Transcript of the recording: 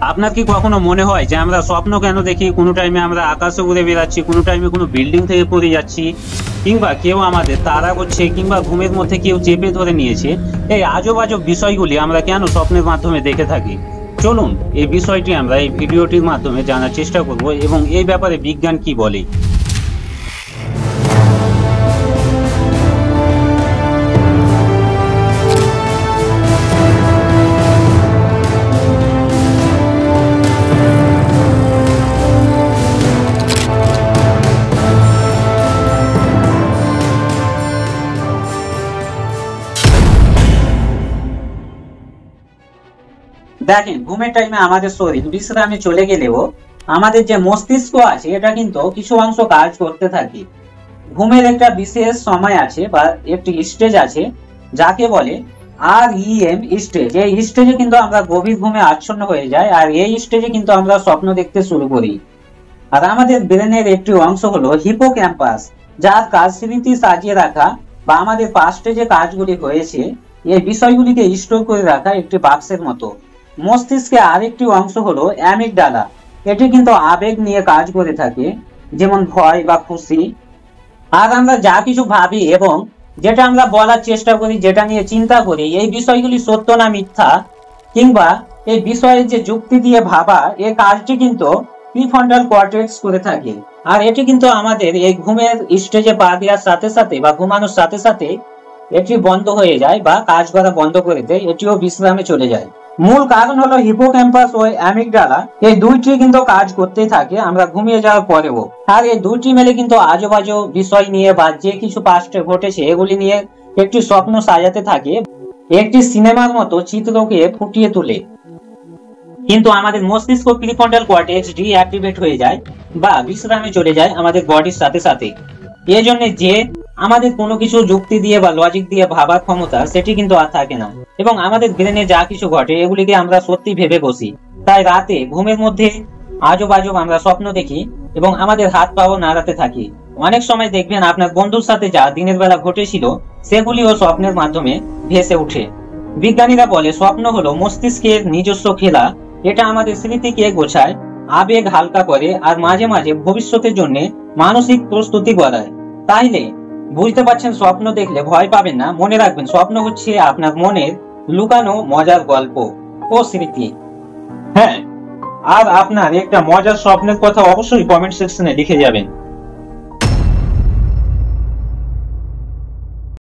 আপনার কি কখনো মনে হয় যে আমরা স্বপ্ন কেন দেখি? কোনো টাইমে আমরা আকাশে উড়ে বেড়াচ্ছি, কোনো টাইমে কোনো বিল্ডিং থেকে পড়ে যাচ্ছি, কিংবা কেউ আমাদের তাড়া করছে, কিংবা ঘুমের মধ্যে কেউ চেপে ধরে নিয়েছে। এই আজব আজব বিষয়গুলি আমরা কেন স্বপ্নের মাধ্যমে দেখে থাকি? চলুন এই বিষয়টি আমরা এই ভিডিওটির মাধ্যমে জানার চেষ্টা করব এবং এই ব্যাপারে বিজ্ঞান কি বলে। দেখেন, ঘুমের টাইমে আমাদের শরীর বিশ্রামে চলে গেলেও আমাদের যে মস্তিষ্ক আছে এটা কিন্তু কিছু অংশ কাজ করতে থাকে। ঘুমের একটা বিশেষ সময় আছে বা একটি স্টেজ আছে যাকে বলে REM স্টেজ। এই স্টেজে কিন্তু আমরা গভীর ঘুমে আচ্ছন্ন হয়ে যাই, আর এই স্টেজে কিন্তু আমরা স্বপ্ন দেখতে শুরু করি। আর আমাদের ব্রেনের একটি অংশ হলো হিপোক্যাম্পাস, যার কাজ স্মৃতি সাজিয়ে রাখা বা আমাদের পাস্টে যে কাজগুলি হয়েছে এই বিষয়গুলিকে স্টোর করে রাখা একটি বাক্সের মতো। মস্তিষ্কে আরেকটি অংশ হলো অ্যামিগডালা। এটি কিন্তু আবেগ নিয়ে কাজ করে থাকে, যেমন ভয় বা খুশি। আর আমরা যা কিছু ভাবি এবং যেটা আমরা বলার চেষ্টা করি, যেটা নিয়ে চিন্তা করি, এই বিষয়গুলি সত্য না মিথ্যা, কিংবা এই বিষয়ে যে যুক্তি দিয়ে ভাবা, এই কাজটি কিন্তু প্রিফ্রন্টাল কর্টেক্স করে থাকে। আর এটি কিন্তু আমাদের এই ঘুমের স্টেজে পা দেওয়ার সাথে সাথে বা ঘুমানোর সাথে সাথে এটি বন্ধ হয়ে যায় বা কাজ করা বন্ধ করে দেয়, এটিও বিশ্রামে চলে যায়। মূল কারণ হলো হিপোক্যাম্পাস ও অ্যামিগডালা, এই দুইটি কিন্তু কাজ করতেই থাকে আমরা ঘুমিয়ে যাওয়ার পরেও। আর এই দুইটি মিলে কিন্তু আজব আজব বিষয় নিয়ে বা যে কিছু পাস্টে ঘটেছে এগুলি নিয়ে একটি স্বপ্ন সাজাতে থাকে, একটি সিনেমার মতো চিত্রকে ফুটিয়ে তোলে। কিন্তু আমাদের মস্তিষ্ক প্রিফ্রন্টাল কর্টেক্স ডিঅ্যাক্টিভেট হয়ে যায় বা বিশ্রামে চলে যায় আমাদের বডির সাথে সাথে। এই জন্য যে আমাদের কোনো কিছু যুক্তি দিয়ে বা লজিক দিয়ে ভাবার ক্ষমতা সেটি কিন্তু আর থাকে না, এবং আমাদের ব্রেনে যা কিছু ঘটে এগুলিকে আমরা সত্যি ভেবে বসি। তাই রাতে ঘুমের মধ্যে আজব আজব আমরা স্বপ্ন দেখি এবং আমাদের হাত পাও নাড়াতে থাকি। অনেক সময় দেখবেন আপনার বন্ধুর সাথে যা দিনের বেলা ঘটেছিল সেগুলিও স্বপ্নের মাধ্যমে ভেসে ওঠে। বিজ্ঞানীরা বলে স্বপ্ন হলো মস্তিষ্কের নিজস্ব খেলা। এটা আমাদের স্মৃতিকে গোছায়, আবেগ হালকা করে আর মাঝে মাঝে ভবিষ্যতের জন্য মানসিক প্রস্তুতি গড়ায়। তাইলে বুঝতে পারছেন, স্বপ্ন দেখলে ভয় পাবেন না। মনে রাখবেন, স্বপ্ন হচ্ছে আপনার মনের লুকানো মজার গল্প ও স্মৃতি। হ্যাঁ, আর আপনার একটা মজার স্বপ্নের কথা অবশ্যই কমেন্ট সেকশনে লিখে যাবেন।